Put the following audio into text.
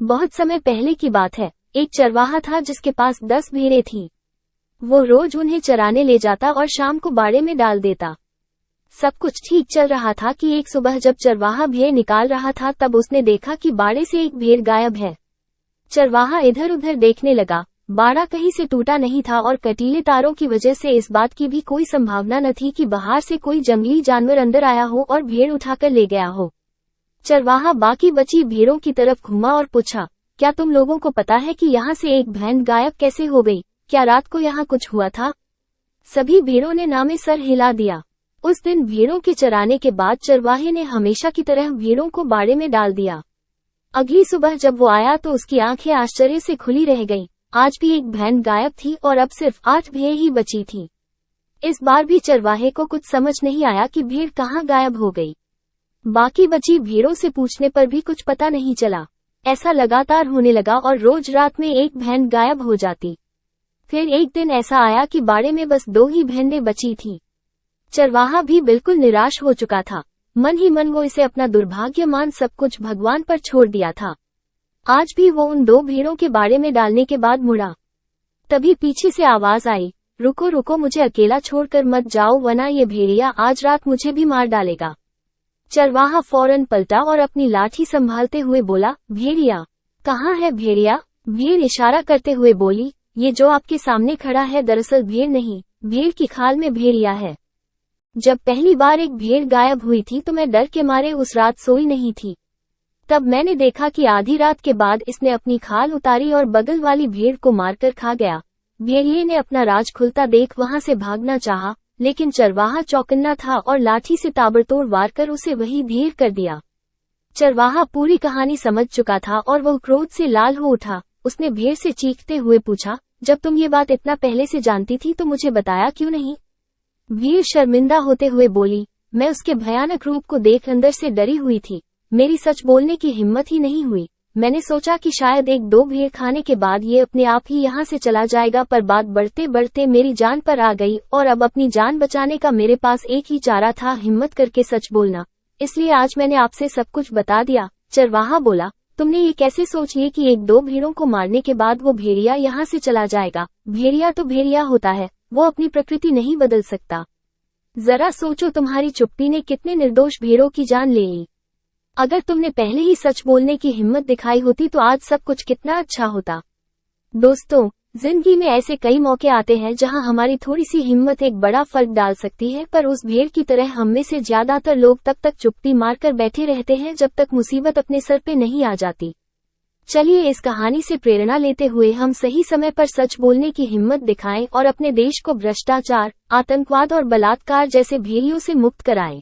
बहुत समय पहले की बात है। एक चरवाहा था जिसके पास 10 भेड़ें थीं। वो रोज उन्हें चराने ले जाता और शाम को बाड़े में डाल देता। सब कुछ ठीक चल रहा था कि एक सुबह जब चरवाहा भेड़ निकाल रहा था तब उसने देखा कि बाड़े से एक भेड़ गायब है। चरवाहा इधर उधर देखने लगा। बाड़ा कहीं से टूटा नहीं था और कटीले तारों की वजह से इस बात की भी कोई संभावना न थी कि बाहर से कोई जंगली जानवर अंदर आया हो और भेड़ उठाकर ले गया हो। चरवाहा बाकी बची भेड़ों की तरफ घूमा और पूछा, क्या तुम लोगों को पता है कि यहाँ से एक भेड़ गायब कैसे हो गई? क्या रात को यहाँ कुछ हुआ था? सभी भेड़ों ने ना में सर हिला दिया। उस दिन भेड़ों के चराने के बाद चरवाहे ने हमेशा की तरह भेड़ों को बाड़े में डाल दिया। अगली सुबह जब वो आया तो उसकी आंखें आश्चर्य से खुली रह गईं। आज भी एक भेड़ गायब थी और अब सिर्फ 8 भेड़ ही बची थी। इस बार भी चरवाहे को कुछ समझ नहीं आया कि भेड़ कहाँ गायब हो गई। बाकी बची भेड़ों से पूछने पर भी कुछ पता नहीं चला। ऐसा लगातार होने लगा और रोज रात में एक भेड़ गायब हो जाती। फिर एक दिन ऐसा आया कि बाड़े में बस 2 ही भेड़ें बची थीं। चरवाहा भी बिल्कुल निराश हो चुका था। मन ही मन वो इसे अपना दुर्भाग्य मान सब कुछ भगवान पर छोड़ दिया था। आज भी वो उन 2 भेड़ों के बाड़े में डालने के बाद मुड़ा। तभी पीछे से आवाज आई, रुको रुको, मुझे अकेला छोड़कर मत जाओ वरना ये भेड़िया आज रात मुझे भी मार डालेगा। चरवाहा फौरन पलटा और अपनी लाठी संभालते हुए बोला, भेड़िया कहाँ है भेड़िया? भेड़ इशारा करते हुए बोली, ये जो आपके सामने खड़ा है दरअसल भेड़ नहीं, भेड़ की खाल में भेड़िया है। जब पहली बार एक भेड़ गायब हुई थी तो मैं डर के मारे उस रात सोई नहीं थी। तब मैंने देखा कि आधी रात के बाद इसने अपनी खाल उतारी और बगल वाली भेड़ को मारकर खा गया। भेड़िए ने अपना राज खुलता देख वहां से भागना चाहा, लेकिन चरवाहा चौकन्ना था और लाठी से ताबड़तोड़ वार कर उसे वहीं ढेर कर दिया। चरवाहा पूरी कहानी समझ चुका था और वह क्रोध से लाल हो उठा। उसने भेड़ से चीखते हुए पूछा, जब तुम ये बात इतना पहले से जानती थी तो मुझे बताया क्यों नहीं? भेड़ शर्मिंदा होते हुए बोली, मैं उसके भयानक रूप को देख अंदर से डरी हुई थी। मेरी सच बोलने की हिम्मत ही नहीं हुई। मैंने सोचा कि शायद 1-2 भेड़ खाने के बाद ये अपने आप ही यहाँ से चला जाएगा, पर बात बढ़ते बढ़ते मेरी जान पर आ गई और अब अपनी जान बचाने का मेरे पास एक ही चारा था, हिम्मत करके सच बोलना। इसलिए आज मैंने आपसे सब कुछ बता दिया। चरवाहा बोला, तुमने ये कैसे सोच लिया कि 1-2 भेड़ों को मारने के बाद वो भेड़िया यहाँ से चला जाएगा? भेड़िया तो भेड़िया होता है, वो अपनी प्रकृति नहीं बदल सकता। जरा सोचो, तुम्हारी चुप्पी ने कितने निर्दोष भेड़ों की जान ले ली। अगर तुमने पहले ही सच बोलने की हिम्मत दिखाई होती तो आज सब कुछ कितना अच्छा होता। दोस्तों, जिंदगी में ऐसे कई मौके आते हैं जहां हमारी थोड़ी सी हिम्मत एक बड़ा फर्क डाल सकती है, पर उस भेड़ की तरह हम में से ज्यादातर लोग तब तक चुप्पी मारकर बैठे रहते हैं जब तक मुसीबत अपने सर पे नहीं आ जाती। चलिए इस कहानी से प्रेरणा लेते हुए हम सही समय पर सच बोलने की हिम्मत दिखाएं और अपने देश को भ्रष्टाचार, आतंकवाद और बलात्कार जैसे भेड़ियों से मुक्त कराएं।